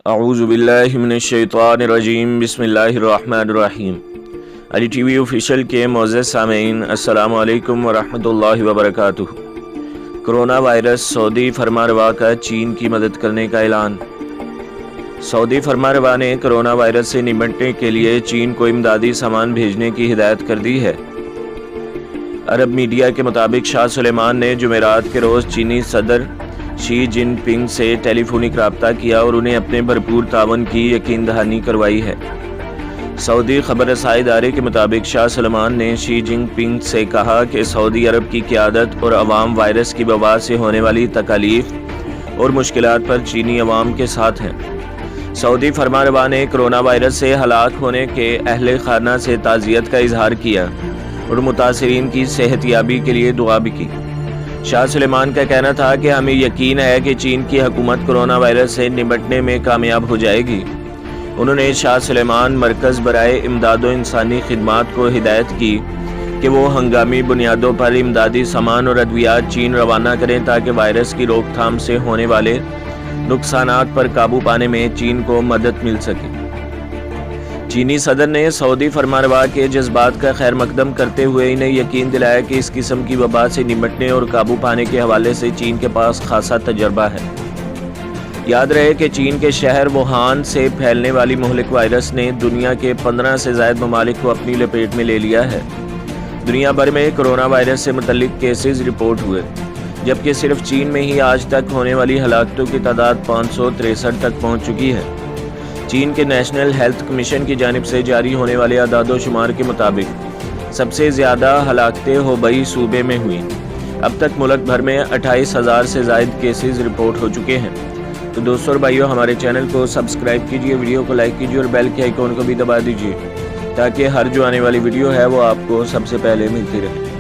اعوذ باللہ من الشیطان الرجیم بسم اللہ الرحمن الرحیم۔ علی ٹی وی آفیشیل کے معزز سامعین، السلام علیکم ورحمۃ اللہ وبرکاتہ۔ کرونا وائرس، سعودی فرمانروا کا چین کی مدد کرنے کا اعلان۔ سعودی فرمانروا نے کرونا وائرس سے نمٹنے کے لیے چین کو امدادی سامان بھیجنے کی ہدایت کر دی ہے۔ عرب میڈیا کے مطابق شاہ سلیمان نے جمعرات کے روز چینی صدر شی جن پنگ سے ٹیلی فونک رابطہ کیا اور انہیں اپنے بھرپور تعاون کی یقین دہانی کروائی ہے۔ سعودی خبر رسائی ادارے کے مطابق شاہ سلیمان نے شی جن پنگ سے کہا کہ سعودی عرب کی قیادت اور عوام وائرس کی وبا سے ہونے والی تکالیف اور مشکلات پر چینی عوام کے ساتھ ہیں۔ سعودی فرمانروا نے کرونا وائرس سے ہلاک ہونے کے اہل خانہ سے تعزیت کا اظہار کیا اور متاثرین کی صحت یابی کے لیے دعا بھی کی۔ شاہ سلیمان کا کہنا تھا کہ ہمیں یقین ہے کہ چین کی حکومت کرونا وائرس سے نمٹنے میں کامیاب ہو جائے گی۔ انہوں نے شاہ سلیمان مرکز برائے امداد و انسانی خدمات کو ہدایت کی کہ وہ ہنگامی بنیادوں پر امدادی سامان اور ادویات چین روانہ کریں تاکہ وائرس کی روک تھام سے ہونے والے نقصانات پر قابو پانے میں چین کو مدد مل سکے۔ چینی صدر نے سعودی فرمانروا کے جذبات کا خیر مقدم کرتے ہوئے انہیں یقین دلایا کہ اس قسم کی وبا سے نمٹنے اور قابو پانے کے حوالے سے چین کے پاس خاصا تجربہ ہے۔ یاد رہے کہ چین کے شہر ووہان سے پھیلنے والی مہلک وائرس نے دنیا کے 15 سے زائد ممالک کو اپنی لپیٹ میں لے لیا ہے۔ دنیا بھر میں کرونا وائرس سے متعلق کیسز رپورٹ ہوئے، جبکہ صرف چین میں ہی آج تک ہونے والی ہلاکتوں کی تعداد 563 تک پہنچ چکی ہے۔ چین کے نیشنل ہیلتھ کمیشن کی جانب سے جاری ہونے والے اعداد و شمار کے مطابق سب سے زیادہ ہلاکتیں ہوبئی صوبے میں ہوئیں۔ اب تک ملک بھر میں 28,000 سے زائد کیسز رپورٹ ہو چکے ہیں۔ تو دوستو اور بھائیو، ہمارے چینل کو سبسکرائب کیجئے، ویڈیو کو لائک کیجئے اور بیل کے آئیکن کو بھی دبا دیجئے تاکہ ہر جو آنے والی ویڈیو ہے وہ آپ کو سب سے پہلے ملتی رہے۔